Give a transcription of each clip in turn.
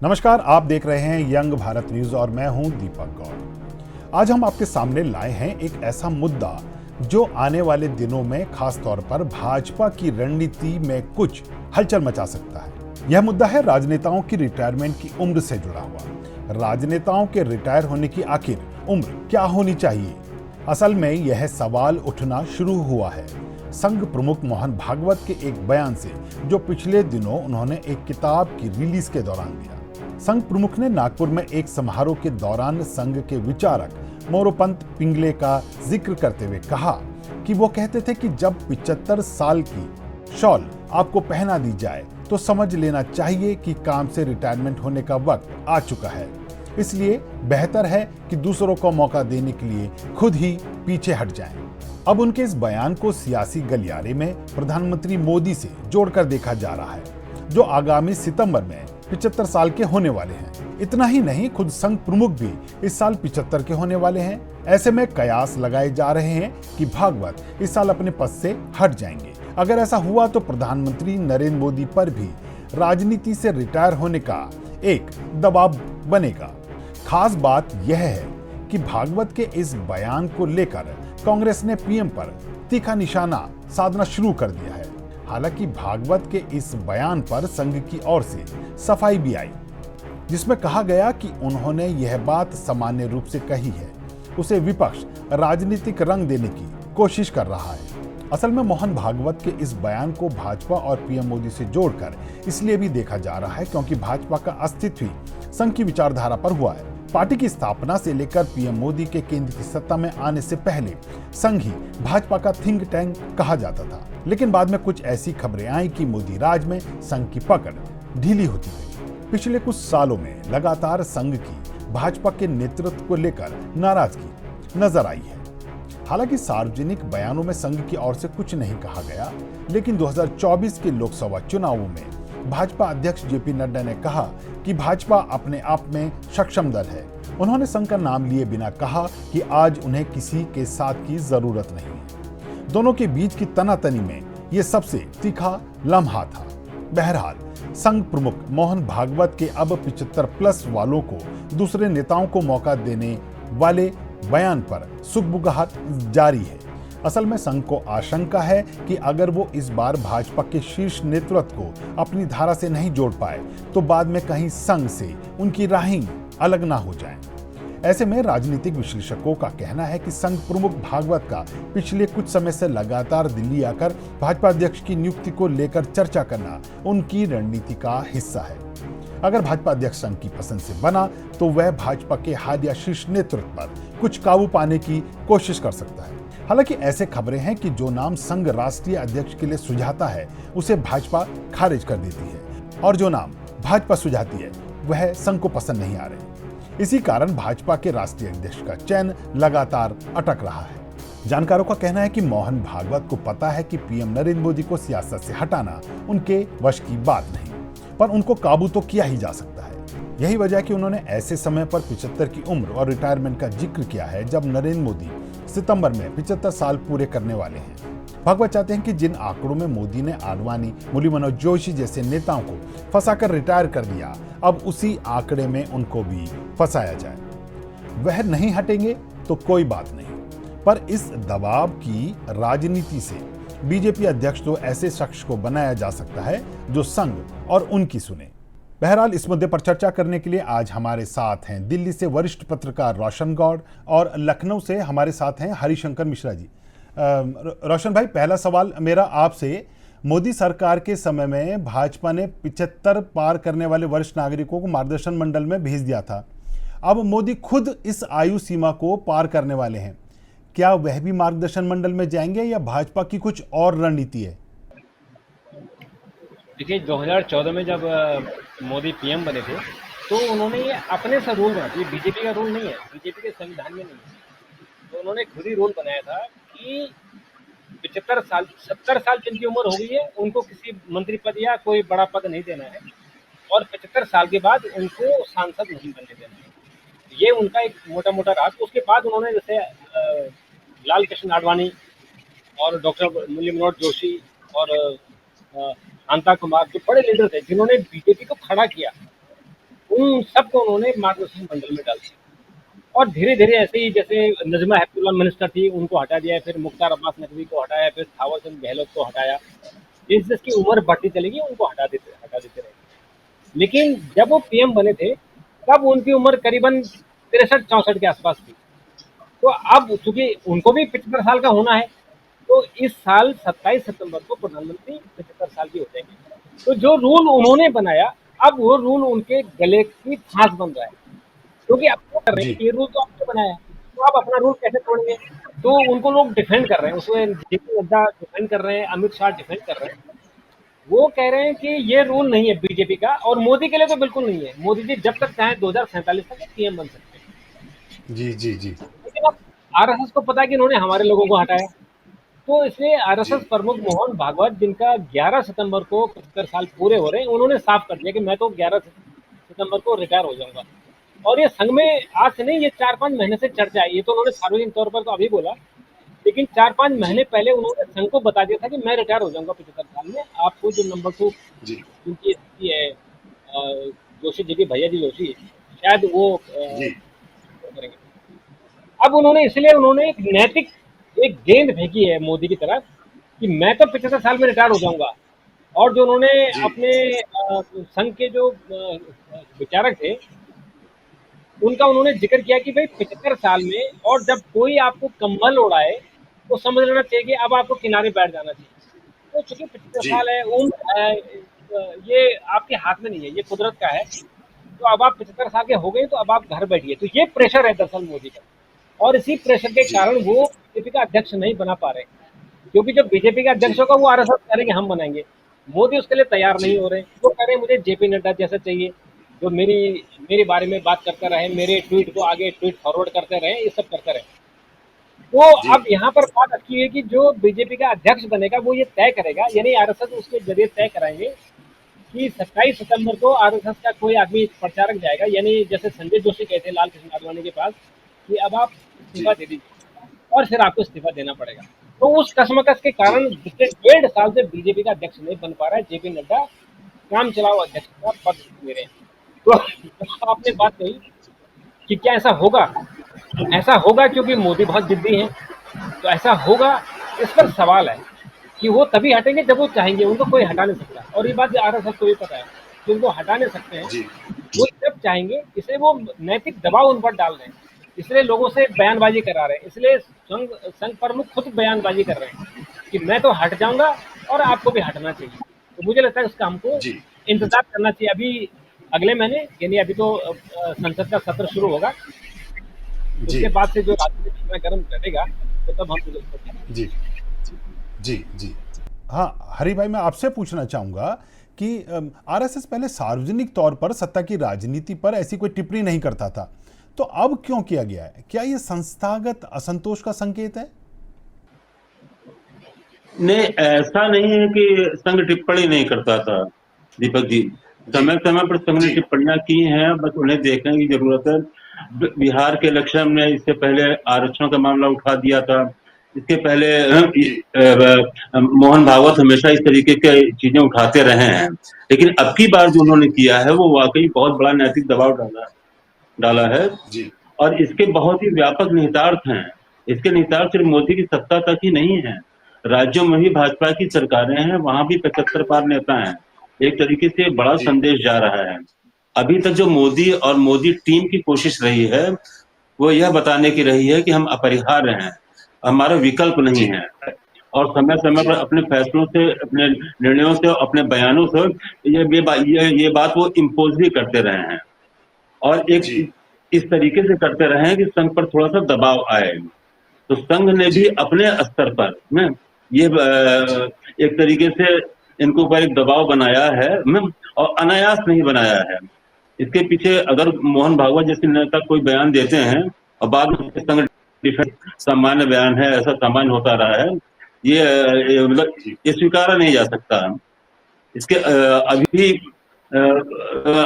नमस्कार, आप देख रहे हैं यंग भारत न्यूज और मैं हूं दीपक गौड़। आज हम आपके सामने लाए हैं एक ऐसा मुद्दा जो आने वाले दिनों में खास तौर पर भाजपा की रणनीति में कुछ हलचल मचा सकता है। यह मुद्दा है राजनेताओं की रिटायरमेंट की उम्र से जुड़ा हुआ। राजनेताओं के रिटायर होने की आखिर उम्र क्या होनी चाहिए? असल में यह सवाल उठना शुरू हुआ है संघ प्रमुख मोहन भागवत के एक बयान से, जो पिछले दिनों उन्होंने एक किताब की रिलीज के दौरान दिया। संघ प्रमुख ने नागपुर में एक समारोह के दौरान संघ के विचारक मोरोपंत पिंगले का जिक्र करते हुए कहा कि वो कहते थे कि जब 75 साल की शॉल आपको पहना दी जाए तो समझ लेना चाहिए कि काम से रिटायरमेंट होने का वक्त आ चुका है। इसलिए बेहतर है कि दूसरों को मौका देने के लिए खुद ही पीछे हट जाएं। अब उनके इस बयान को सियासी गलियारे में प्रधानमंत्री मोदी से जोड़कर देखा जा रहा है, जो आगामी सितंबर में 75 साल के होने वाले हैं। इतना ही नहीं, खुद संघ प्रमुख भी इस साल 75 के होने वाले हैं। ऐसे में कयास लगाए जा रहे हैं कि भागवत इस साल अपने पद से हट जाएंगे। अगर ऐसा हुआ तो प्रधानमंत्री नरेंद्र मोदी पर भी राजनीति से रिटायर होने का एक दबाव बनेगा। खास बात यह है कि भागवत के इस बयान को लेकर कांग्रेस ने पीएम पर तीखा निशाना साधना शुरू कर दिया है। हालांकि भागवत के इस बयान पर संघ की ओर से सफाई भी आई, जिसमें कहा गया कि उन्होंने यह बात सामान्य रूप से कही है, उसे विपक्ष राजनीतिक रंग देने की कोशिश कर रहा है। असल में मोहन भागवत के इस बयान को भाजपा और पीएम मोदी से जोड़कर इसलिए भी देखा जा रहा है क्योंकि भाजपा का अस्तित्व ही संघ की विचारधारा पर हुआ है। पार्टी की स्थापना से लेकर पीएम मोदी के केंद्र की सत्ता में आने से पहले संघ ही भाजपा का थिंक टैंक कहा जाता था, लेकिन बाद में कुछ ऐसी खबरें आई कि मोदी राज में संघ की पकड़ ढीली होती गई। पिछले कुछ सालों में लगातार संघ की भाजपा के नेतृत्व को लेकर नाराजगी नजर आई है। हालांकि सार्वजनिक बयानों में संघ की ओर से कुछ नहीं कहा गया, लेकिन 2024 के लोकसभा चुनावों में भाजपा अध्यक्ष जेपी नड्डा ने कहा कि भाजपा अपने आप में सक्षम दल है। उन्होंने संघ का नाम लिए बिना कहा कि आज उन्हें किसी के साथ की जरूरत नहीं है। दोनों के बीच की तनातनी में यह सबसे तीखा लम्हा था। बहरहाल, संघ प्रमुख मोहन भागवत के अब 75 प्लस वालों को दूसरे नेताओं को मौका देने वाले बयान पर सुगबुगाहट जारी है। असल में संघ को आशंका है कि अगर वो इस बार भाजपा के शीर्ष नेतृत्व को अपनी धारा से नहीं जोड़ पाए तो बाद में कहीं संघ से उनकी राहें अलग ना हो जाएं। ऐसे में राजनीतिक विश्लेषकों का कहना है कि संघ प्रमुख भागवत का पिछले कुछ समय से लगातार दिल्ली आकर भाजपा अध्यक्ष की नियुक्ति को लेकर चर्चा करना उनकी रणनीति का हिस्सा है। अगर भाजपा अध्यक्ष संघ की पसंद से बना तो वह भाजपा के हालिया शीर्ष नेतृत्व पर कुछ काबू पाने की कोशिश कर सकता है। हालांकि ऐसे खबरें हैं कि जो नाम संघ राष्ट्रीय अध्यक्ष के लिए सुझाता है उसे भाजपा खारिज कर देती है, और जो नाम भाजपा सुझाती है वह संघ को पसंद नहीं आ रहे। इसी कारण भाजपा के राष्ट्रीय अध्यक्ष का चयन लगातार अटक रहा है। जानकारों का कहना है कि मोहन भागवत को पता है कि पीएम नरेंद्र मोदी को सियासत से हटाना उनके वश की बात नहीं, पर उनको काबू तो किया ही जा सकता है। यही वजह है कि उन्होंने ऐसे समय पर 75 की उम्र और रिटायरमेंट का जिक्र किया है जब नरेंद्र मोदी सितंबर में 75 साल पूरे करने वाले हैं। भागवत चाहते हैं कि जिन आंकड़ों में मोदी ने आडवाणी, मुरली मनोहर जोशी जैसे नेताओं को फंसाकर रिटायर कर दिया, अब उसी आंकड़े में उनको भी फंसाया जाए। वह नहीं हटेंगे तो कोई बात नहीं, पर इस दबाव की राजनीति से बीजेपी अध्यक्ष तो ऐसे शख्स को बनाया जा सकता है जो संघ और उनकी सुने। बहरहाल, इस मुद्दे पर चर्चा करने के लिए आज हमारे साथ हैं दिल्ली से वरिष्ठ पत्रकार रोशन गौड़ और लखनऊ से हमारे साथ हैं हरिशंकर मिश्रा जी। रोशन भाई, पहला सवाल मेरा आपसे, मोदी सरकार के समय में भाजपा ने 75 पार करने वाले वरिष्ठ नागरिकों को मार्गदर्शन मंडल में भेज दिया था। अब मोदी खुद इस आयु सीमा को पार करने वाले हैं। क्या वह भी मार्गदर्शन मंडल में जाएंगे या भाजपा की कुछ और रणनीति है? देखिए, 2014 में जब मोदी पीएम बने थे तो उन्होंने ये अपने सा रूल बनाया, ये बीजेपी का रूल नहीं है, बीजेपी के संविधान में नहीं है। तो उन्होंने खुद ही रूल बनाया था कि 75 साल 70 साल जिनकी उम्र हो गई है उनको किसी मंत्री पद या कोई बड़ा पद नहीं देना है, और 75 साल के बाद उनको सांसद नहीं बनने देना है। ये उनका एक मोटा मोटा रहा। तो उसके बाद उन्होंने जैसे लाल कृष्ण आडवाणी और डॉक्टर मुरली मनोहर जोशी और शांता कुमार, जो बड़े लीडर थे जिन्होंने बीजेपी को खड़ा किया, उन सबको उन्होंने मार्गदर्शन मंडल में डाल दिया। और धीरे-धीरे ऐसे ही जैसे नज़मा हेपतुल्ला मिनिस्टर थी, उनको हटा दिया, फिर मुख्तार अब्बास नकवी को हटाया, फिर थावर चंद गहलोत को हटाया। जिस-जिसकी उम्र बढ़ती चली गई, उनको हटा देते रहे। लेकिन जब वो पीएम बने थे, तब उनकी उम्र करीबन 63-64 के आसपास थी। तो अब चूँकि उनको भी 75 साल का होना है, तो इस साल 27 सितंबर को प्रधानमंत्री 75 साल के हो जाएंगे। तो जो रूल उन्होंने बनाया, अब वो रूल उनके गले की फांस बन रहा है, क्योंकि अब वो कर रहे हैं जी कि ये रूल तो आपने बनाया है, तो आप अपना रूल कैसे तोड़ेंगे? तो उनको लोग डिफेंड कर रहे हैं, उसमें जेपी नड्डा डिफेंड कर रहे हैं, अमित शाह डिफेंड कर रहे हैं। वो कह रहे हैं कि ये रूल नहीं है बीजेपी का, और मोदी के लिए तो बिल्कुल नहीं है। मोदी जी जब तक चाहें 2047 तक पीएम बन सकते हैं। जी जी जी लेकिन अब आरएसएस को पता है कि इन्होंने हमारे लोगों को हटाया, तो इसलिए आरएसएस जी प्रमुख मोहन भागवत, जिनका 11 सितंबर को 75 साल पूरे हो रहे हैं, उन्होंने साफ कर दिया कि मैं तो 11 सितंबर को रिटायर हो जाऊंगा। और ये संघ में आज से नहीं, ये 4-5 महीने से चर्चा है। ये तो उन्होंने सार्वजनिक तौर पर तो अभी बोला, लेकिन 4-5 महीने जी पहले उन्होंने संघ को बता दिया था कि मैं रिटायर हो जाऊंगा 75 साल में। आपको जो नंबर 2 जी जिनकी स्थिति है, जोशी जी के भैया जी जोशी, शायद वो जी करेंगे। अब उन्होंने इसलिए उन्होंने एक नैतिक एक गेंद फेंकी है मोदी की तरफ कि मैं तो 75 साल में रिटायर हो जाऊंगा। और जो उन्होंने जी अपने संघ के जो विचारक थे, उनका उन्होंने जिक्र किया कि भाई 75 साल में और जब कोई आपको कंबल उड़ाए, तो समझ लेना चाहिए कि अब आपको किनारे बैठ जाना चाहिए। तो चूंकि 75 जी साल है, उम्र है, ये आपके हाथ में नहीं है, ये कुदरत का है। तो अब आप 75 साल के हो गए, तो अब आप घर बैठिए। तो ये प्रेशर है दरअसल मोदी का, और इसी प्रेशर के जी कारण वो बीजेपी का अध्यक्ष नहीं बना पा रहे, क्योंकि जब बीजेपी का जी अध्यक्ष होगा, वो आरएसएस करेंगे हम बनाएंगे। मोदी उसके लिए तैयार नहीं जी हो रहे। वो कह रहे हैं मुझे जेपी नड्डा जैसा चाहिए, जो मेरी मेरे बारे में बात करते रहे, मेरे ट्वीट को आगे ट्वीट फॉरवर्ड करते रहे, ये सब करते रहे। तो जी अब यहाँ पर बात अच्छी है कि जो बीजेपी का अध्यक्ष बनेगा, वो ये तय करेगा, यानी आरएसएस उसके जरिए तय कराएंगे कि 27 सितंबर को आरएसएस का कोई आदमी प्रचारक जाएगा, यानी जैसे संजय जोशी गए थे लाल कृष्ण आडवाणी के पास कि अब आप इस्तीफा जी दे दीजिए, और फिर आपको इस्तीफा देना पड़ेगा। तो उस कशमकश के जी कारण पिछले 1.5 साल से बीजेपी का अध्यक्ष नहीं बन पा रहा है। जेपी नड्डा काम चलाओ अध्यक्ष का पद ले रहे हैं। तो आपने बात कही कि क्या ऐसा होगा? ऐसा होगा क्योंकि मोदी बहुत जिद्दी हैं, तो ऐसा होगा, इस पर सवाल है कि वो तभी हटेंगे जब वो चाहेंगे, उनको कोई हटा नहीं सकता। और ये बात आरएसएस को भी पता है कि उनको हटा नहीं सकते हैं, जी वो जब चाहेंगे। इसलिए वो नैतिक दबाव उन पर डाल रहे हैं, इसलिए लोगों से बयानबाजी करा रहे हैं, इसलिए संघ संघ प्रमुख खुद बयानबाजी कर रहे हैं कि मैं तो हट जाऊंगा और आपको भी हटना चाहिए। तो मुझे लगता है उसका हमको जी इंतजार करना चाहिए। अभी अगले महीने, यानी अभी तो संसद का सत्र शुरू होगा, जी उसके बाद से जो राजनीतिक समय गर्म करेगा, तो तब हम लोग जी जी जी हाँ, हरी भाई, मैं आपसे पूछना चाहूंगा कि आरएसएस पहले सार्वजनिक तौर पर सत्ता की राजनीति पर ऐसी कोई टिप्पणी नहीं करता था, तो अब क्यों किया गया है? क्या ये संस्थागत असंतोष का संकेत है? नहीं, ऐसा नहीं है कि संघ टिप्पणी नहीं करता था दीपक जी। जी समय समय पर संघ ने जी टिप्पणियां की हैं, बस उन्हें देखने की जरूरत है। बिहार के इलेक्शन में इससे पहले आरक्षण का मामला उठा दिया था। इसके पहले जी मोहन भागवत हमेशा इस तरीके की चीजें उठाते रहे हैं, लेकिन अब की बार जो जी उन्होंने किया है वो वाकई बहुत बड़ा नैतिक दबाव डाला डाला है। जी और इसके बहुत ही व्यापक निहितार्थ हैं। इसके निहितार्थ सिर्फ मोदी की सत्ता तक ही नहीं है, राज्यों में भी भाजपा की सरकारें हैं, वहां भी 75 पार नेता हैं। एक तरीके से बड़ा जी संदेश जा रहा है। अभी तक जो मोदी और मोदी टीम की कोशिश रही है, वो यह बताने की रही है कि हम अपरिहार्य हैं, हमारा विकल्प नहीं जी है। और समय समय जी पर अपने फैसलों से, अपने निर्णयों से, अपने बयानों से ये बात वो इम्पोज भी करते रहे हैं। और एक जी इस तरीके से करते रहे हैं कि संघ पर थोड़ा सा दबाव आए। तो संघ ने भी जी अपने स्तर पर में ये जी एक तरीके से इनको ऊपर एक दबाव बनाया है, और अनायास नहीं बनाया है। इसके पीछे अगर मोहन भागवत जैसे नेता कोई बयान देते हैं और बाद में संघ डिफेंस सामान्य बयान है, ऐसा सामान्य होता रहा है, मतलब जी ये स्वीकारा नहीं जा सकता। इसके अभी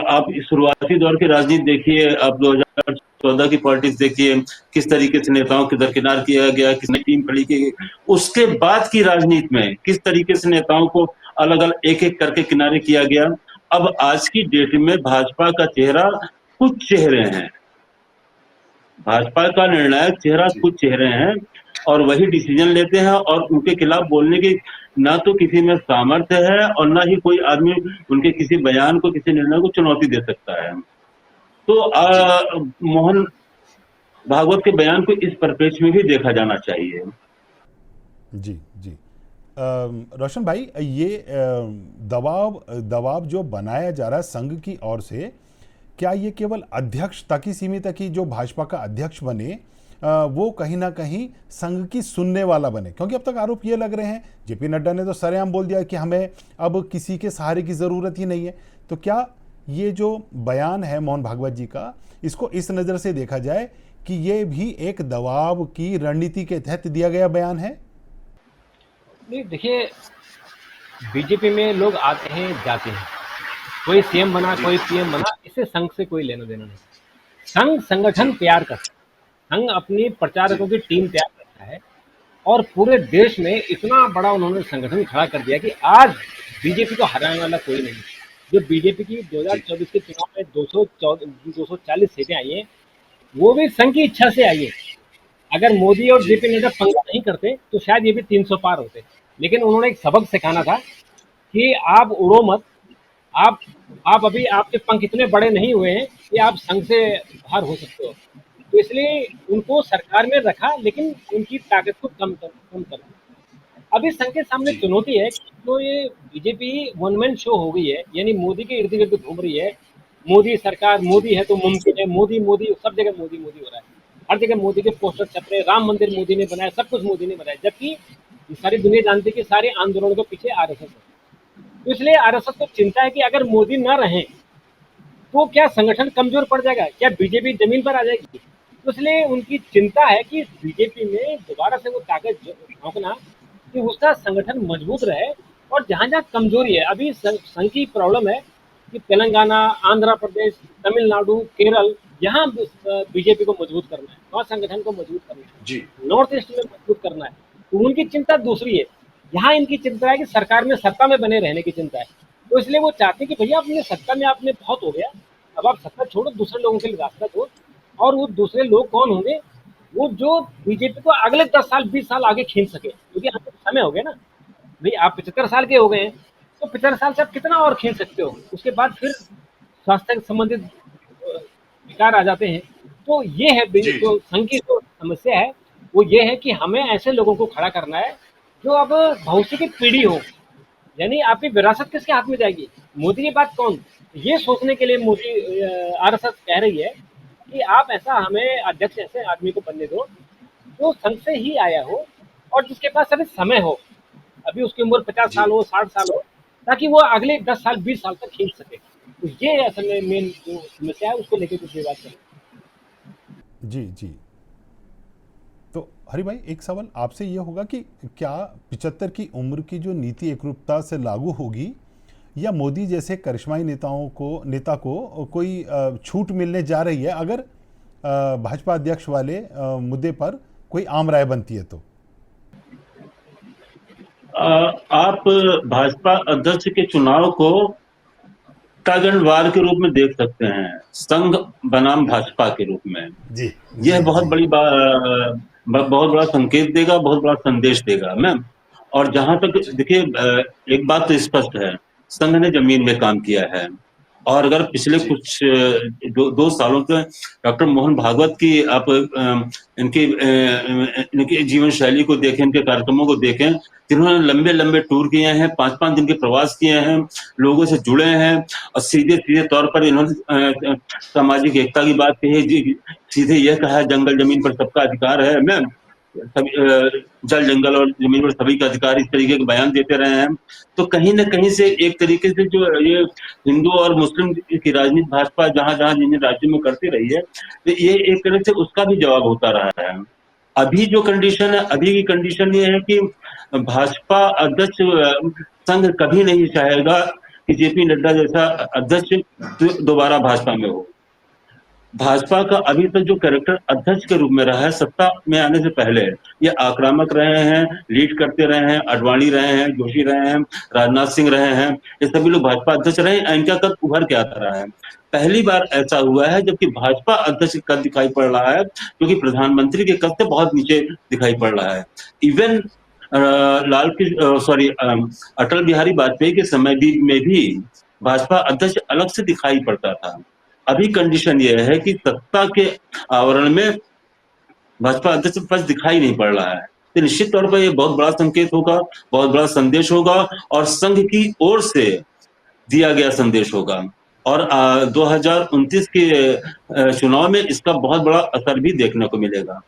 आप शुरुआती दौर की राजनीति देखिए, आप 2014 की पॉलिटिक्स देखिए, किस तरीके से नेताओं के दरकिनार किया गया, किसने टीम खड़ी की गई। उसके बाद की राजनीति में किस तरीके से नेताओं को अलग अलग एक एक करके किनारे किया गया, अब आज की डेट में भाजपा का चेहरा कुछ चेहरे हैं, भाजपा का निर्णायक चेहरा जी कुछ चेहरे हैं, और वही डिसीजन लेते हैं, और उनके खिलाफ बोलने की ना तो किसी में सामर्थ्य है और ना ही कोई आदमी उनके किसी बयान को, किसी निर्णय को चुनौती दे सकता है। तो जी मोहन भागवत के बयान को इस परिप्रेक्ष्य में भी देखा जाना चाहिए। जी जी रोशन भाई, ये दबाव दबाव जो बनाया जा रहा है संघ की ओर से, क्या ये केवल अध्यक्ष तक ही सीमित है कि जो भाजपा का अध्यक्ष बने वो कहीं ना कहीं संघ की सुनने वाला बने? क्योंकि अब तक आरोप ये लग रहे हैं, जेपी नड्डा ने तो सरेआम बोल दिया कि हमें अब किसी के सहारे की ज़रूरत ही नहीं है। तो क्या ये जो बयान है मोहन भागवत जी का, इसको इस नज़र से देखा जाए कि ये भी एक दबाव की रणनीति के तहत दिया गया बयान है? नहीं, देखिए, बीजेपी में लोग आते हैं जाते हैं, कोई सीएम बना कोई पीएम बना, इससे संघ से कोई लेना देना नहीं। संघ संगठन तैयार करता है, संघ अपनी प्रचारकों की टीम तैयार करता है, और पूरे देश में इतना बड़ा उन्होंने संगठन खड़ा कर दिया कि आज बीजेपी को हराने वाला कोई नहीं। जो बीजेपी की 2024 के चुनाव में 240 सीटें आई हैं, वो भी संघ की इच्छा से आई है। अगर मोदी और जेपी नड्डा पंगा नहीं करते तो शायद ये भी 300 पार होते। लेकिन उन्होंने एक सबक सिखाना था कि आप उड़ो मत, आप आप अभी आपके पंख इतने बड़े नहीं हुए हैं कि आप संघ से बाहर हो सकते हो। तो इसलिए उनको सरकार में रखा, लेकिन उनकी ताकत को कम कर दिया। अभी संघ के सामने चुनौती है कि तो ये बीजेपी वन मैन शो हो गई है, यानी मोदी के इर्द गिर्द घूम रही है। मोदी सरकार, मोदी है तो मुमकिन है, मोदी मोदी, सब जगह मोदी मोदी हो रहा है। हर जगह मोदी के पोस्टर छप रहे, राम मंदिर मोदी ने बनाया, सब कुछ मोदी ने बनाया, जबकि ये सारी दुनिया जानती है कि सारे आंदोलनों के पीछे आरएसएस है। तो इसलिए आरएसएस को चिंता है कि अगर मोदी न रहे तो क्या संगठन कमजोर पड़ जाएगा, क्या बीजेपी जमीन पर आ जाएगी। तो इसलिए उनकी चिंता है कि बीजेपी में दोबारा से वो ताकत झोंकना कि उसका संगठन मजबूत रहे। और जहां जहां कमजोरी है, अभी संघ की प्रॉब्लम है कि तेलंगाना, आंध्र प्रदेश, तमिलनाडु, केरल, यहाँ बीजेपी को मजबूत करना है, वहाँ संगठन को मजबूत करना है, नॉर्थ ईस्ट में मजबूत करना है। तो उनकी चिंता दूसरी है। यहाँ इनकी चिंता है कि सरकार में, सत्ता में बने रहने की चिंता है। तो इसलिए वो चाहते हैं कि भैया अपने सत्ता में आपने बहुत हो गया, अब आप सत्ता छोड़ो, दूसरे लोगों के लिए रास्ता दो। और वो दूसरे लोग कौन होंगे? वो जो बीजेपी को अगले 10 साल 20 साल आगे खींच सके, क्योंकि अब समय हो गया ना भाई, आप 75 साल के हो गए हैं, तो 75 साल से आप कितना और खींच सकते हो? उसके बाद फिर स्वास्थ्य संबंधित विकार आ जाते हैं। तो ये है जो संघ की जो समस्या है, वो ये है कि हमें ऐसे लोगों को खड़ा करना है जो अब भविष्य की पीढ़ी हो। यानी आपकी विरासत किसके हाथ में जाएगी? मोदी की बात कौन? ये सोचने के लिए मोदी आरएसएस कह रही है कि आप ऐसा हमें अध्यक्ष ऐसे आदमी को बनने दो जो संघ से ही आया हो और जिसके पास अभी समय हो, अभी उसकी उम्र 50 साल हो, 60 साल हो, ताकि वो अगले 10 साल 20 साल तक खींच सके। तो ये असल में मेन जो समस्या है, उसको लेकर कुछ बात करें। जी जी तो हरि भाई, एक सवाल आपसे ये होगा कि क्या 75 की उम्र की जो नीति एकरूपता से लागू होगी, या मोदी जैसे करिश्माई नेता को कोई छूट मिलने जा रही है अगर भाजपा अध्यक्ष वाले मुद्दे पर कोई आम राय बनती है तो? आप भाजपा अध्यक्ष के चुनाव को कागणवार के रूप में देख सकते हैं, संघ बनाम भाजपा के रूप में। जी यह जी बहुत जी बड़ी बहुत बड़ा संकेत देगा, बहुत बड़ा संदेश देगा मैम। और जहां तक देखिए, एक बात तो स्पष्ट है, संघ ने जमीन में काम किया है। और अगर पिछले कुछ 2 सालों से डॉक्टर मोहन भागवत की आप इनकी जीवन शैली को देखें, इनके कार्यक्रमों को देखें, जिन्होंने लंबे लंबे टूर किए हैं, 5-5 दिन के प्रवास किए हैं, लोगों से जुड़े हैं, और सीधे सीधे तौर पर इन्होंने सामाजिक एकता की बात कही है, सीधे यह कहा है जंगल जमीन पर सबका अधिकार है मैम, सभी जल जंगल और जमीन पर सभी का अधिकार, इस तरीके के बयान देते रहे हैं। तो कहीं न कहीं से एक तरीके से जो ये हिंदू और मुस्लिम की राजनीति भाजपा जहां जहां जिन राज्यों में करती रही है, तो ये एक तरह से उसका भी जवाब होता रहा है। अभी जो कंडीशन है, अभी की कंडीशन ये है कि भाजपा अध्यक्ष संघ कभी नहीं चाहेगा कि जेपी नड्डा जैसा अध्यक्ष दोबारा भाजपा में हो। भाजपा का अभी तक जो कैरेक्टर अध्यक्ष के रूप में रहा है सत्ता में आने से पहले, ये आक्रामक रहे हैं, लीड करते रहे हैं, आडवाणी रहे हैं, जोशी रहे हैं, राजनाथ सिंह रहे हैं, ये सभी लोग भाजपा अध्यक्ष रहे हैं। इनका कद उभर के आता रहा है। पहली बार ऐसा हुआ है जबकि भाजपा अध्यक्ष का कद दिखाई पड़ रहा है, जो कि प्रधानमंत्री के कद से बहुत नीचे दिखाई पड़ रहा है। इवन अटल बिहारी वाजपेयी के समय में भी भाजपा अध्यक्ष अलग से दिखाई पड़ता था। अभी कंडीशन ये है कि सत्ता के आवरण में भाजपा अध्यक्ष पक्ष दिखाई नहीं पड़ रहा है। तो निश्चित तौर पर ये बहुत बड़ा संकेत होगा, बहुत बड़ा संदेश होगा और संघ की ओर से दिया गया संदेश होगा। और 2029 के चुनाव में इसका बहुत बड़ा असर भी देखने को मिलेगा।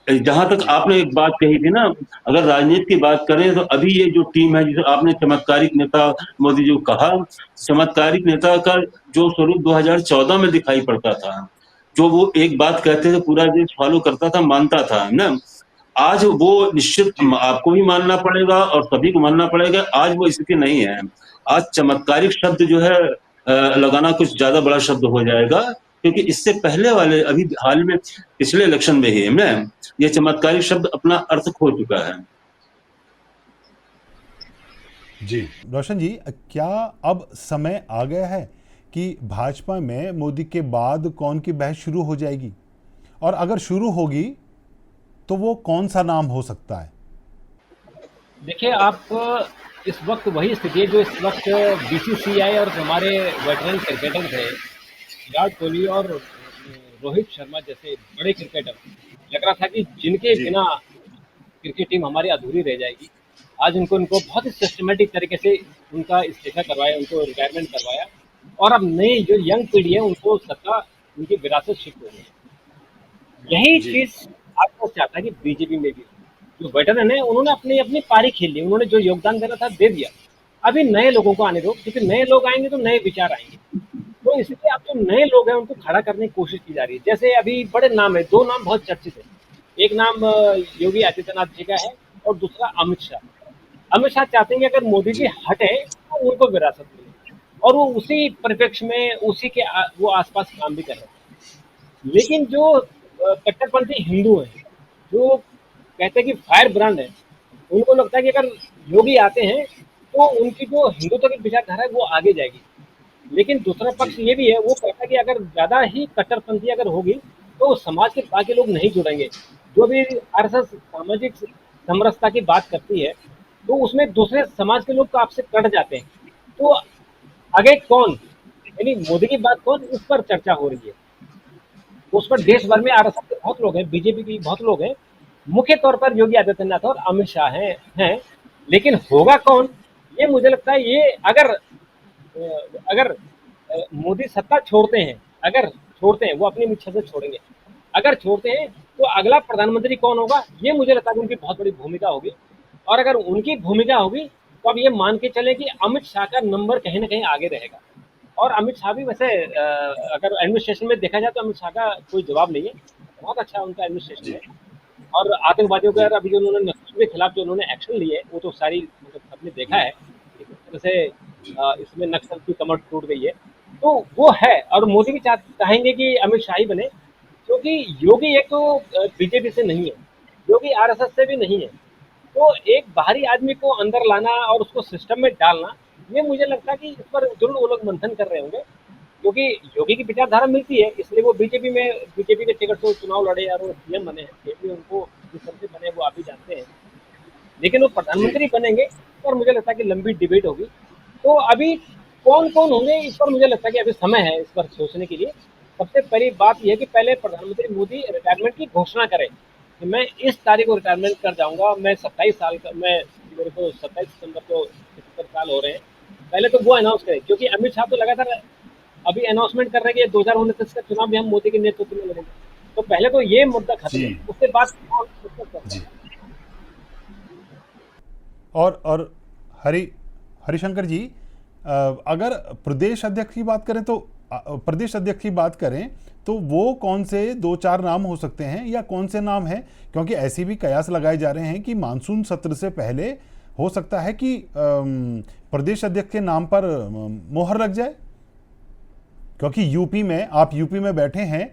जहां तक आपने एक बात कही थी ना, अगर राजनीति की बात करें तो अभी ये जो टीम है, जिसे आपने चमत्कारिक नेता मोदी जी को कहा, चमत्कारिक नेता का जो स्वरूप 2014 में दिखाई पड़ता था, जो वो एक बात कहते थे पूरा देश फॉलो करता था, मानता था ना, आज वो निश्चित आपको भी मानना पड़ेगा और सभी को मानना पड़ेगा, आज वो स्थिति नहीं है। आज चमत्कारिक शब्द जो है लगाना कुछ ज्यादा बड़ा शब्द हो जाएगा, क्योंकि इससे पहले वाले अभी हाल में पिछले इलेक्शन में ही ये चमत्कारिक शब्द अपना अर्थ खो चुका है। जी रोशन जी, क्या अब समय आ गया है कि भाजपा में मोदी के बाद कौन की बहस शुरू हो जाएगी, और अगर शुरू होगी तो वो कौन सा नाम हो सकता है? देखिए, आप इस वक्त वही स्थिति है जो इस वक्त बीसीसीआई और हमारे वेटरन क्रिकेटर थे, विराट कोहली और रोहित शर्मा जैसे बड़े क्रिकेटर, लग रहा था कि जिनके बिना क्रिकेट टीम हमारी अधूरी रह जाएगी। आज उनको बहुत ही सिस्टमेटिक तरीके से उनका इस्तीफा करवाया, उनको रिटायरमेंट करवाया, और अब नई जो यंग पीढ़ी है उनको सत्ता, उनकी विरासत शिफ्ट हो गई है। यही चीज आपको चाहता है कि बीजेपी में भी जो वेटरन है उन्होंने अपनी अपनी पारी खेल ली, उन्होंने जो योगदान देना था दे दिया। अभी नए लोगों को आने दो, क्योंकि नए लोग आएंगे तो नए विचार आएंगे। तो इसलिए अब जो नए लोग हैं उनको खड़ा करने की कोशिश की जा रही है। जैसे अभी बड़े नाम है, दो नाम बहुत चर्चित है। एक नाम योगी आदित्यनाथ जी का है और दूसरा अमित शाह। अमित शाह चाहते हैं कि अगर मोदी जी हटे तो उनको विरासत मिले, और वो उसी परिप्रेक्ष्य में उसी के वो आसपास काम भी कर रहे हैं। लेकिन जो कट्टरपंथी हिंदू हैं, जो कहते हैं कि फायर ब्रांड है, उनको लगता है कि अगर योगी आते हैं तो उनकी जो हिंदुत्व की विचारधारा है वो आगे जाएगी। लेकिन दूसरा पक्ष ये भी है, वो कहता है कि अगर ज्यादा ही कट्टरपंथी अगर होगी तो समाज के बाकी लोग नहीं जुड़ेंगे। जो भी आरएसएस सामाजिक समरसता की बात करती है तो उसमें दूसरे समाज के लोग तो आपसे कट जाते हैं। तो आगे कौन, यानी मोदी की बात कौन, उस पर चर्चा हो रही है। उस पर देश भर में आरएसएस के बहुत लोग हैं, बीजेपी के बहुत लोग हैं, मुख्य तौर पर योगी आदित्यनाथ और अमित शाह हैं। लेकिन होगा कौन, ये मुझे लगता है ये अगर मोदी सत्ता छोड़ते हैं, अगर छोड़ते हैं, वो अपनी इच्छा से छोड़ेंगे, अगर छोड़ते हैं तो अगला प्रधानमंत्री कौन होगा, ये मुझे लगता है उनकी बहुत बड़ी भूमिका होगी। और अगर उनकी भूमिका होगी तो अब ये मान के चले कि अमित शाह का नंबर कहीं ना कहीं आगे रहेगा। और अमित शाह भी वैसे अगर एडमिनिस्ट्रेशन में देखा जाए तो अमित शाह का कोई जवाब नहीं है, बहुत अच्छा उनका एडमिनिस्ट्रेशन है। और आतंकवादियों का अभी जो उन्होंने नक्सलियों के खिलाफ जो उन्होंने एक्शन लिए वो तो सारी मतलब सबने देखा है कि किस तरह से इसमें नक्सल की कमर टूट गई है। तो वो है, और मोदी भी चाहेंगे कि अमित शाह ही बने, क्योंकि योगी एक तो बीजेपी से नहीं है, योगी आरएसएस से भी नहीं है। तो एक बाहरी आदमी को अंदर लाना और उसको सिस्टम में डालना, ये मुझे लगता है कि इस पर जरूर वो लोग मंथन कर रहे होंगे, क्योंकि योगी की विचारधारा मिलती है, इसलिए वो बीजेपी के टिकट से चुनाव लड़े और वो सीएम बने हैं। ये भी उनको जिस तरह से बने वो आप भी जानते हैं। लेकिन वो प्रधानमंत्री बनेंगे और मुझे लगता है कि लंबी डिबेट होगी। तो अभी कौन कौन होंगे इस पर मुझे लगता है कि अभी समय है इस पर सोचने के लिए। सबसे पहली बात यह है कि पहले प्रधानमंत्री मोदी रिटायरमेंट की घोषणा करें कि मैं इस तारीख को रिटायरमेंट कर जाऊंगा, मैं 27 साल का, मेरे को 27 सितंबर को 75 साल हो रहे हैं। पहले तो वो अनाउंस करें, क्योंकि अमित शाह तो लगातार अभी अनाउंसमेंट कर रहे हैं कि 2029 का चुनाव भी हम मोदी के नेतृत्व में लड़ेंगे। तो पहले तो ये मुद्दा खत्म है, उसके बाद जी। और हरिशंकर जी, अगर प्रदेश अध्यक्ष की बात करें तो वो कौन से 2-4 नाम हो सकते हैं, या कौन से नाम हैं? क्योंकि ऐसी भी कयास लगाए जा रहे हैं कि मानसून सत्र से पहले हो सकता है कि प्रदेश अध्यक्ष के नाम पर मोहर लग जाए, क्योंकि यूपी में आप यूपी में बैठे हैं,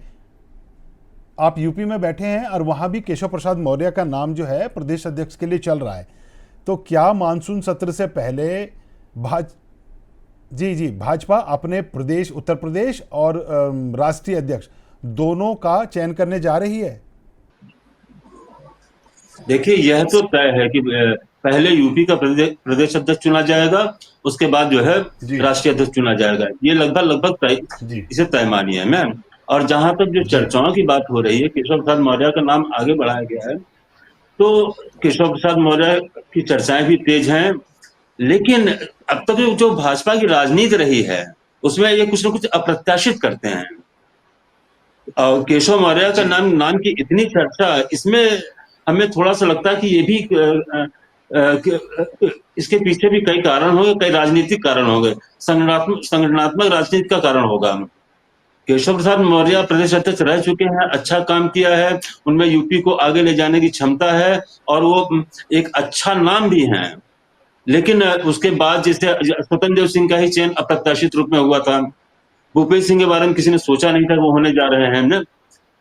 आप यूपी में बैठे हैं और वहां भी केशव प्रसाद मौर्य का नाम जो है प्रदेश अध्यक्ष के लिए चल रहा है। तो क्या मानसून सत्र से पहले भाजपा अपने प्रदेश उत्तर प्रदेश और राष्ट्रीय अध्यक्ष दोनों का चयन करने जा रही है? देखिए, यह तो तय है कि पहले यूपी का प्रदेश अध्यक्ष चुना जाएगा, उसके बाद जो है राष्ट्रीय अध्यक्ष चुना जाएगा। ये लगभग तय, इसे तय मानिए मैम। और जहां तक जो चर्चाओं की बात हो रही है, केशव प्रसाद मौर्य का नाम आगे बढ़ाया गया है, तो केशव प्रसाद मौर्य की चर्चाएं भी तेज हैं, लेकिन अब तक जो भाजपा की राजनीति रही है उसमें ये कुछ न कुछ अप्रत्याशित करते हैं। और केशव मौर्य का नाम की इतनी चर्चा, इसमें हमें थोड़ा सा लगता है कि ये भी इसके पीछे भी कई कारण होंगे, कई राजनीतिक कारण होंगे, संगठनात्मक राजनीति का कारण होगा। केशव प्रसाद मौर्य प्रदेश अध्यक्ष रह चुके हैं, अच्छा काम किया है, उनमें यूपी को आगे ले जाने की क्षमता है और वो एक अच्छा नाम भी है। लेकिन उसके बाद जैसे स्वतंत्र देव सिंह का ही चयन अप्रत्याशित रूप में हुआ था, भूपेश सिंह के बारे में किसी ने सोचा नहीं था वो होने जा रहे हैं ना।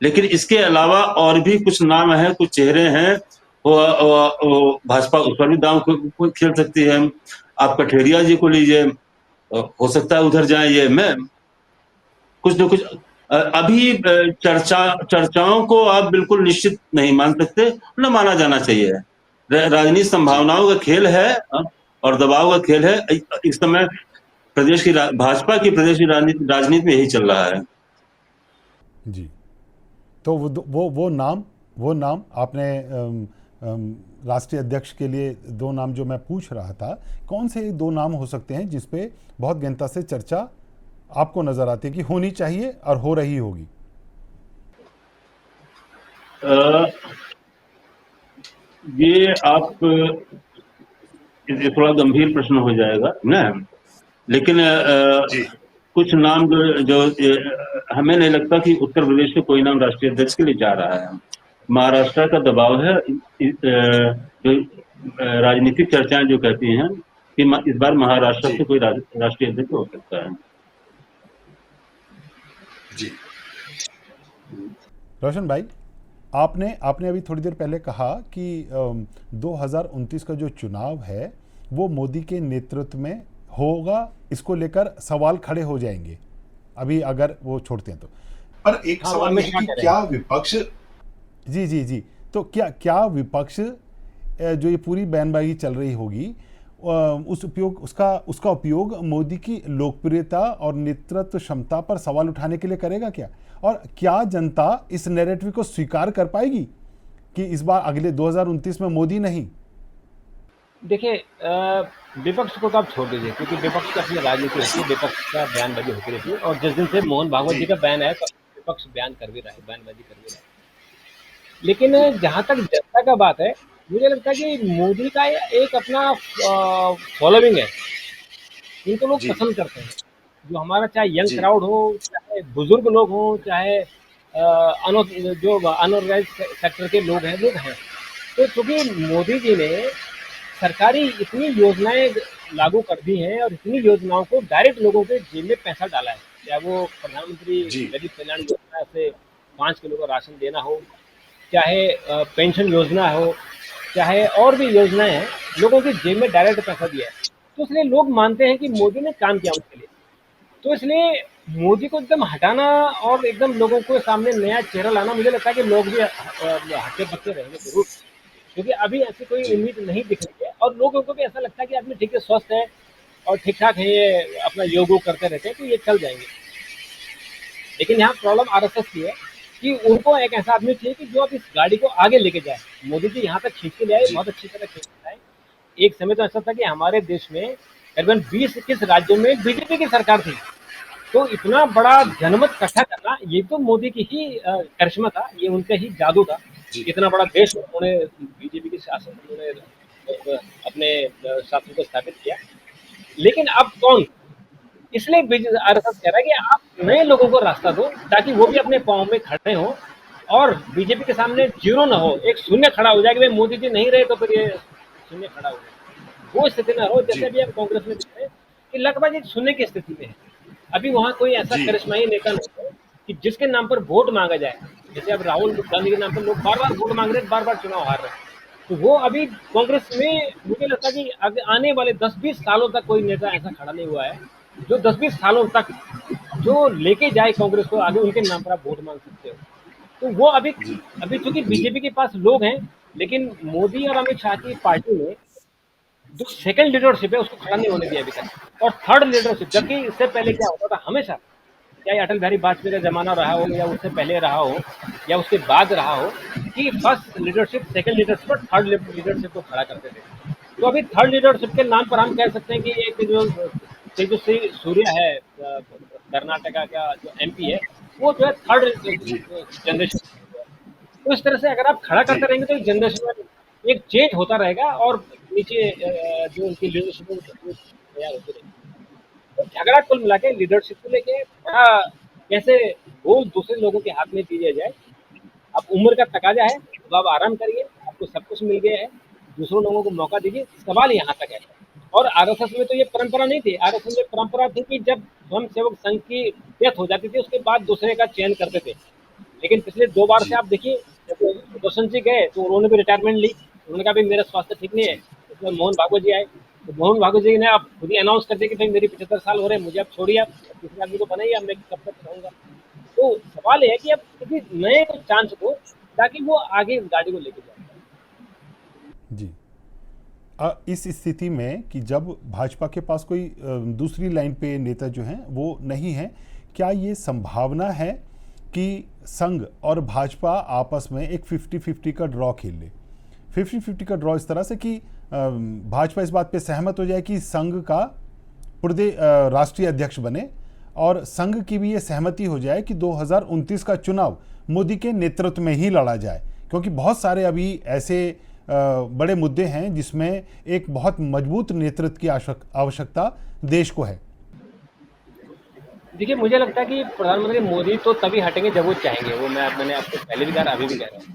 लेकिन इसके अलावा और भी कुछ नाम है, कुछ चेहरे हैं, वो भाजपा उस पर भी दांव खेल सकती है। आप कठेरिया जी को लीजिए, हो सकता है उधर जाए। ये मैं कुछ न कुछ अभी चर्चाओं को आप बिल्कुल निश्चित नहीं मान सकते, न माना जाना चाहिए। राजनीति संभावनाओं का खेल है और दबाव का खेल है। इस समय प्रदेश की भाजपा की प्रदेश की राजनीति में यही चल रहा है जी। तो वो नाम आपने राष्ट्रीय अध्यक्ष के लिए दो नाम जो मैं पूछ रहा था, कौन से दो नाम हो सकते हैं जिसपे बहुत गहनता से चर्चा आपको नजर आती है कि होनी चाहिए और हो रही होगी? ये आप ये थोड़ा गंभीर प्रश्न हो जाएगा ना, लेकिन कुछ नाम जो हमें नहीं लगता कि उत्तर प्रदेश से कोई नाम राष्ट्रीय अध्यक्ष के लिए जा रहा है। महाराष्ट्र का दबाव है, जो राजनीतिक चर्चाएं जो कहती हैं कि इस बार महाराष्ट्र से कोई राष्ट्रीय अध्यक्ष हो सकता है। जी रोशन भाई, आपने अभी थोड़ी देर पहले कहा कि 2029 का जो चुनाव है वो मोदी के नेतृत्व में होगा, इसको लेकर सवाल खड़े हो जाएंगे अभी अगर वो छोड़ते हैं तो। पर एक सवाल है कि क्या विपक्ष जी तो क्या विपक्ष जो ये पूरी बयानबाजी चल रही होगी उसका उपयोग मोदी की लोकप्रियता और नेतृत्व क्षमता पर सवाल उठाने के लिए करेगा क्या? और क्या जनता इस नैरेटिव को स्वीकार कर पाएगी कि इस बार अगले 2029 में मोदी नहीं? देखिए, विपक्ष को तो आप छोड़ दीजिए, क्योंकि विपक्ष की अपनी राजनीति होती है, विपक्ष का बयानबाजी होती रहती है। और जिस दिन से मोहन भागवत जी का बयान आया तो विपक्ष बयान कर भी रहा है, बयानबाजी कर भी रहा है। लेकिन जहाँ तक जनता का बात है, मुझे लगता है कि मोदी का एक अपना फॉलोइंग है, इनको लोग पसंद करते हैं। जो हमारा चाहे यंग क्राउड हो, चाहे बुजुर्ग लोग हो, चाहे जो अनऑर्गेनाइज सेक्टर के लोग हैं। तो चूंकि मोदी जी ने सरकारी इतनी योजनाएं लागू कर दी हैं और इतनी योजनाओं को डायरेक्ट लोगों के जेब में पैसा डाला है, चाहे वो प्रधानमंत्री गरीब कल्याण योजना से 5 किलो का राशन देना हो, चाहे पेंशन योजना हो, चाहे और भी योजनाएं हैं, लोगों के जेब में डायरेक्ट पैसा दिया है। तो इसलिए लोग मानते हैं कि मोदी ने काम किया उनके लिए। तो इसलिए मोदी को एकदम हटाना और एकदम लोगों को सामने नया चेहरा लाना, मुझे लगता है कि लोग भी हट्टे बच्चे रहेंगे जरूर, क्योंकि अभी ऐसी कोई उम्मीद नहीं दिख रही है। और लोगों को भी ऐसा लगता है कि आदमी ठीक है, स्वस्थ है और ठीक ठाक है, ये अपना योग करते रहते हैं तो ये चल जाएंगे। लेकिन यहाँ प्रॉब्लम आरएसएस की है कि उनको एक ऐसा आदमी चाहिए कि जो अब इस गाड़ी को आगे लेके जाए। मोदी जी यहाँ तक खींच के ले आए, बहुत अच्छी तरह खींच के आए। एक समय तो ऐसा था कि हमारे देश में करीबन 20-21 राज्यों में बीजेपी की सरकार थी, तो इतना बड़ा जनमत इकट्ठा करना ये तो मोदी की ही करिश्मा था, ये उनका ही जादू था। इतना बड़ा देश उन्होंने बीजेपी के शासन, उन्होंने अपने शासन को स्थापित किया। लेकिन अब कौन, इसलिए आरएसएस कह रहा है कि आप नए लोगों को रास्ता दो ताकि वो भी अपने पांव में खड़े हो और बीजेपी के सामने जीरो ना हो, एक शून्य खड़ा हो जाए कि भाई मोदी जी नहीं रहे तो फिर ये शून्य खड़ा हो जाए। वो स्थिति ना हो, जैसे भी आप कांग्रेस में देख रहे हैं कि लगभग एक शून्य की स्थिति में है। अभी वहाँ कोई ऐसा जी। करिश्माई नेता नहीं है कि जिसके नाम पर वोट मांगा जाए। जैसे अब राहुल गांधी के नाम पर लोग बार बार वोट मांग रहे हैं, बार बार चुनाव हार रहे हैं। तो वो अभी कांग्रेस में मुझे लगता है कि आने वाले 10-20 सालों तक कोई नेता ऐसा खड़ा नहीं हुआ है जो 10-20 सालों तक जो लेके जाए कांग्रेस को आगे, उनके नाम पर आप वोट मांग सकते हो। तो वो अभी जी। अभी चूंकि जी। बीजेपी के पास लोग हैं, लेकिन मोदी और अमित शाह की पार्टी ने जो सेकंड लीडरशिप है उसको खड़ा नहीं होने दिया अभी तक। और थर्ड लीडरशिप, जी। जबकि इससे पहले क्या होता था हमेशा, चाहे अटल बिहारी वाजपेयी का जमाना रहा हो या उससे पहले रहा हो या उसके बाद रहा हो, कि फर्स्ट लीडरशिप, सेकंड लीडरशिप और थर्ड लीडरशिप को खड़ा करते थे। तो अभी थर्ड लीडरशिप के नाम पर हम कह सकते हैं कि एक जो तेजस्वी सूर्या है, कर्नाटका का जो एमपी है, वो जो है थर्ड जी। जनरेशन। तो इस तरह से अगर आप खड़ा जी। करते रहेंगे तो एक जनरेशन में एक चेंज होता रहेगा और नीचे जो उनकी लीडरशिप है वो तैयार होती रहेगी। तो झगड़ा कुल मिला के लीडरशिप को लेके बड़ा कैसे रोल दूसरे लोगों के हाथ में दिया जाए। अब उम्र का तकाजा है, अब आप आराम करिए, आपको सब कुछ मिल गया है, दूसरों लोगों को मौका दीजिए। सवाल यहाँ तक है। और आरएसएस में तो ये परंपरा नहीं थी। आरएसएस में परंपरा थी कि जब स्वयं सेवक संघ की डेथ हो जाती थी उसके बाद दूसरे का चयन करते थे। लेकिन पिछले 2 बार से जी। आप देखिए, जब सुदर्शन जी गए तो उन्होंने भी रिटायरमेंट ली। उन्होंने कहा भाई मेरा स्वास्थ्य ठीक नहीं है। उसमें मोहन भागवत जी आए, तो मोहन भागवत जी ने आप खुद ही अनाउंस कर दिया कि भाई मेरी 75 साल हो रहे हैं, मुझे आप छोड़िए, आप दूसरे आदमी को बनाइए, अब मैं कब तक रहूंगा। तो सवाल ये है कि अब किसी नए को चांस दो ताकि वो आगे इस गाड़ी को लेके जाए। जी। इस स्थिति में कि जब भाजपा के पास कोई दूसरी लाइन पे नेता जो हैं वो नहीं है, क्या ये संभावना है कि संघ और भाजपा आपस में एक 50-50 का ड्रॉ खेल ले? 50-50 का ड्रॉ इस तरह से कि भाजपा इस बात पे सहमत हो जाए कि संघ का राष्ट्रीय अध्यक्ष बने, और संघ की भी ये सहमति हो जाए कि 2029 का चुनाव मोदी के नेतृत्व में ही लड़ा जाए, क्योंकि बहुत सारे अभी ऐसे बड़े मुद्दे हैं जिसमें एक बहुत मजबूत नेतृत्व की आवश्यकता देश को है। देखिए, मुझे लगता है कि प्रधानमंत्री मोदी तो तभी हटेंगे जब वो चाहेंगे। वो मैंने आपको पहले भी कहा, अभी भी कह रहा हूँ। जी।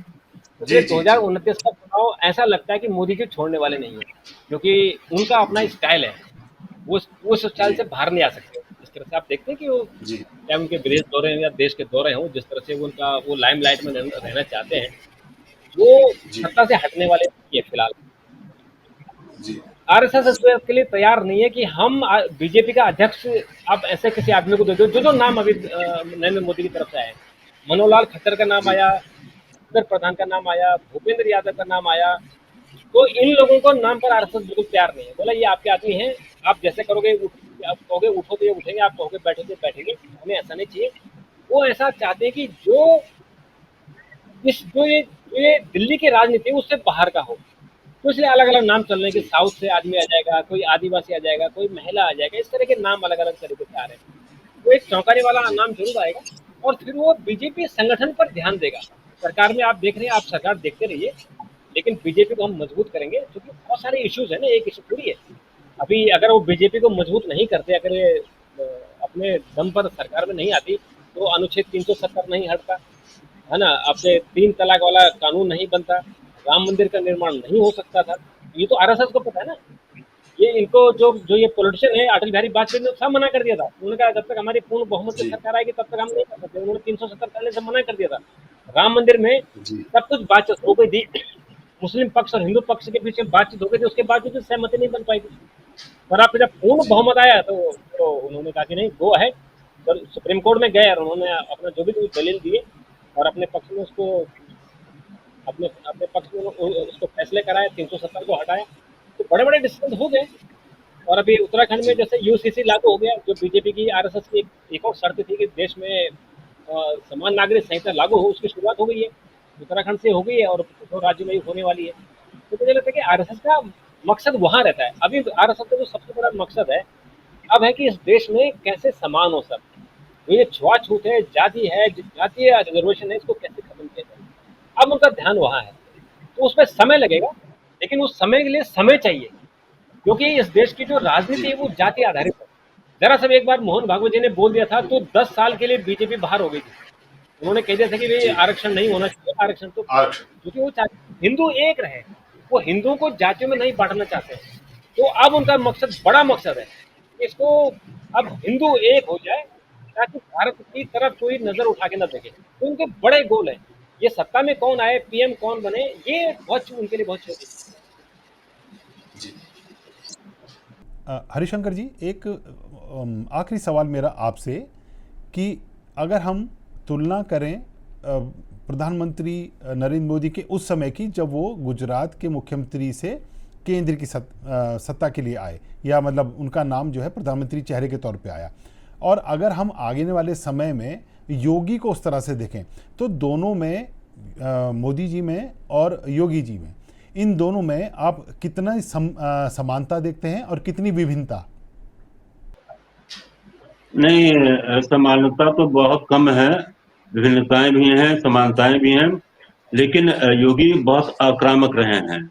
मुझे जी। जी। 2029 का चुनाव ऐसा लगता है कि मोदी जी छोड़ने वाले नहीं है, क्योंकि उनका अपना स्टाइल है। वो उस स्टाइल जी। से बाहर नहीं आ सकते। जिस तरह से आप देखते हैं कि वो जी। चाहे उनके विदेश दौरे हों या देश के दौरे हों, जिस तरह से वो उनका वो लाइमलाइट में रहना चाहते हैं, वो जी। सत्ता से हटने वाले नहीं है फिलहाल। जी। आरएसएस इस बात के लिए तैयार नहीं है कि हम बीजेपी का अध्यक्ष आप ऐसे किसी आदमी को दे दो। जो नाम अभी नरेंद्र मोदी की तरफ से आए हैं, मनोहर खट्टर का नाम जी। आया, अक्षर प्रधान का नाम आया, भूपेंद्र यादव का नाम आया। तो इन लोगों को नाम पर आरएसएस बिल्कुल तैयार नहीं है। बोला ये आपके आदमी हैं, आप जैसे करोगे, आप कहोगे उठो तो ये उठेंगे, आप कहोगे बैठो तो बैठेंगे। हमें ऐसा नहीं चाहिए। वो ऐसा चाहते हैं कि जो ये दिल्ली की राजनीति है उससे बाहर का हो। तो इसलिए अलग अलग नाम चल रहे हैं कि जी। साउथ से आदमी आ जाएगा, कोई आदिवासी आ जाएगा, कोई महिला आ जाएगा। इस तरह के नाम अलग अलग तरीके से आ रहे हैं। वो एक चौंकाने वाला जी। नाम जरूर आएगा। और फिर वो बीजेपी संगठन पर ध्यान देगा। सरकार में आप देख रहे हैं, आप सरकार देखते रहिए, लेकिन बीजेपी को हम मजबूत करेंगे, क्योंकि बहुत सारे इश्यूज है ना, एक इशू थोड़ी है। अभी अगर वो बीजेपी को मजबूत नहीं करते, अगर ये अपने दम पर सरकार में नहीं आती, तो अनुच्छेद 370 नहीं हटता, है ना, आपसे 3 तलाक वाला कानून नहीं बनता, राम मंदिर का निर्माण नहीं हो सकता था। ये तो आरएसएस को पता है ना। ये इनको जो जो ये पॉलिटिशियन है, अटल बिहारी वाजपेयी ने सब मना कर दिया था। उन्होंने कहा जब तक हमारी पूर्ण बहुमत की जी। सरकार आएगी तब तक हम नहीं कर सकते। उन्होंने 370 पहले से मना कर दिया था। राम मंदिर में जी। सब कुछ बातचीत हो गई थी, मुस्लिम पक्ष और हिंदू पक्ष के बीच में बातचीत हो गई थी, उसके बावजूद भी सहमति नहीं बन पाई थी। पर आप जब पूर्ण जी। बहुमत आया तो उन्होंने कहा कि नहीं, गो है। तो सुप्रीम कोर्ट में गए और उन्होंने अपना जो भी दलील दिए और अपने पक्ष में उसको अपने अपने पक्ष में उसको फैसले कराए, 370 को हटाया। तो बड़े बड़े डिसीजन हो गए। और अभी उत्तराखंड में जी। जैसे यूसीसी लागू हो गया, जो बीजेपी की आरएसएस की एक और शर्त थी कि देश में समान नागरिक संहिता लागू हो, उसकी शुरुआत हो गई है। उत्तराखंड से हो गई है और कुछ और राज्यों में भी होने वाली है। तो मुझे लगता है कि आरएसएस का मकसद वहां रहता है। अभी आरएसएस का जो सबसे बड़ा मकसद है अब है कि इस देश में कैसे समान हो सब। तो ये छुआछूत है, जाति है, जातीय रिजर्वेशन है, इसको कैसे खत्म किया जाए, अब उनका ध्यान वहां है। तो उसमें समय लगेगा, लेकिन उस समय के लिए समय चाहिए, क्योंकि इस देश की जो राजनीति जी। है वो जाति आधारित है। जरा सा एक बार मोहन भागवत जी ने बोल दिया था तो 10 साल के लिए बीजेपी बाहर हो गई थी। उन्होंने कह दिया था कि भाई जी। आरक्षण नहीं होना चाहिए, आरक्षण तो, आरक्षण। क्योंकि वो चाहते हिंदू एक रहे। वो हिंदुओं को जातियों में नहीं बांटना चाहते हैं। तो अब उनका मकसद, बड़ा मकसद है इसको अब हिंदू एक हो जाए ताकि भारत की तरफ कोई नजर उठा के ना देखे। तो उनके बड़े गोल है। ये सत्ता में कौन आए, पीएम कौन बने, ये उनके लिए बहुत छोटी चीज है। जी। हरिशंकर जी, एक आखिरी सवाल मेरा आपसे कि अगर हम तुलना करें प्रधानमंत्री नरेंद्र मोदी के उस समय की जब वो गुजरात के मुख्यमंत्री से केंद्र की सत्ता के लिए आए, या मतलब उनका नाम जो है प्रधानमंत्री चेहरे के तौर पे आया, और अगर हम आगे वाले समय में योगी को उस तरह से देखें तो दोनों में मोदी जी में और योगी जी में, इन दोनों में आप कितना समानता देखते हैं और कितनी विभिन्नता? नहीं, समानता तो बहुत कम है, विभिन्नताएं भी हैं, समानताएं भी हैं, लेकिन योगी बहुत आक्रामक रहे हैं।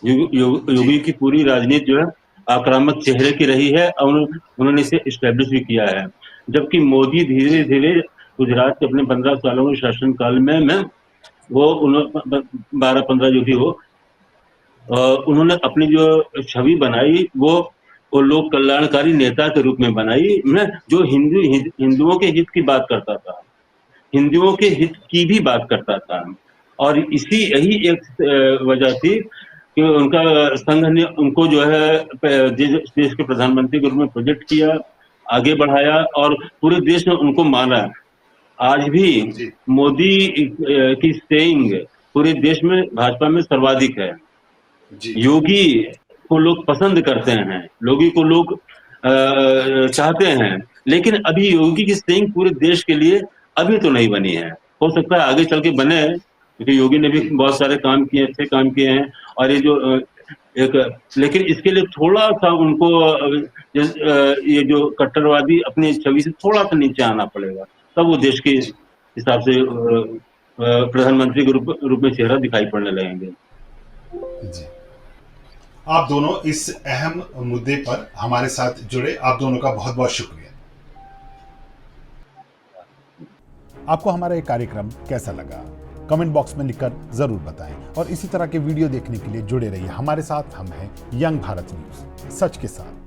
योगी की पूरी राजनीति जो है आक्रामक चेहरे की रही है और उन्होंने इसे इस्टेब्लिश भी किया है। जबकि मोदी धीरे धीरे गुजरात के अपने 15 सालों के शासनकाल में वो 12-15 जो भी हो, उन्होंने अपनी जो छवि बनाई वो लोक कल्याणकारी नेता के रूप में बनाई, जो हिंदुओं के हित की बात करता था, हिंदुओं के हित की भी बात करता था। और यही एक वजह थी कि उनका संघ ने उनको जो है देश के प्रधानमंत्री के रूप में प्रोजेक्ट किया, आगे बढ़ाया और पूरे देश ने उनको माना। आज भी जी। मोदी की स्टेइंग पूरे देश में भाजपा में सर्वाधिक है। जी। योगी को लोग पसंद करते हैं, योगी को लोग चाहते हैं, लेकिन अभी योगी की स्टेइंग पूरे देश के लिए अभी तो नहीं बनी है। हो सकता है आगे चल के बने, क्योंकि योगी ने भी बहुत सारे काम किए, अच्छे काम किए हैं। और ये जो लेकिन इसके लिए थोड़ा सा उनको ये जो कट्टरवादी अपनी छवि से थोड़ा सा नीचे आना पड़ेगा, तब वो देश के हिसाब से प्रधानमंत्री के रूप में चेहरा दिखाई पड़ने लगेंगे। जी, आप दोनों इस अहम मुद्दे पर हमारे साथ जुड़े, आप दोनों का बहुत बहुत शुक्रिया। आपको हमारा ये कार्यक्रम कैसा लगा कमेंट बॉक्स में लिखकर जरूर बताएं, और इसी तरह के वीडियो देखने के लिए जुड़े रहिए हमारे साथ। हम हैं यंग भारत न्यूज, सच के साथ।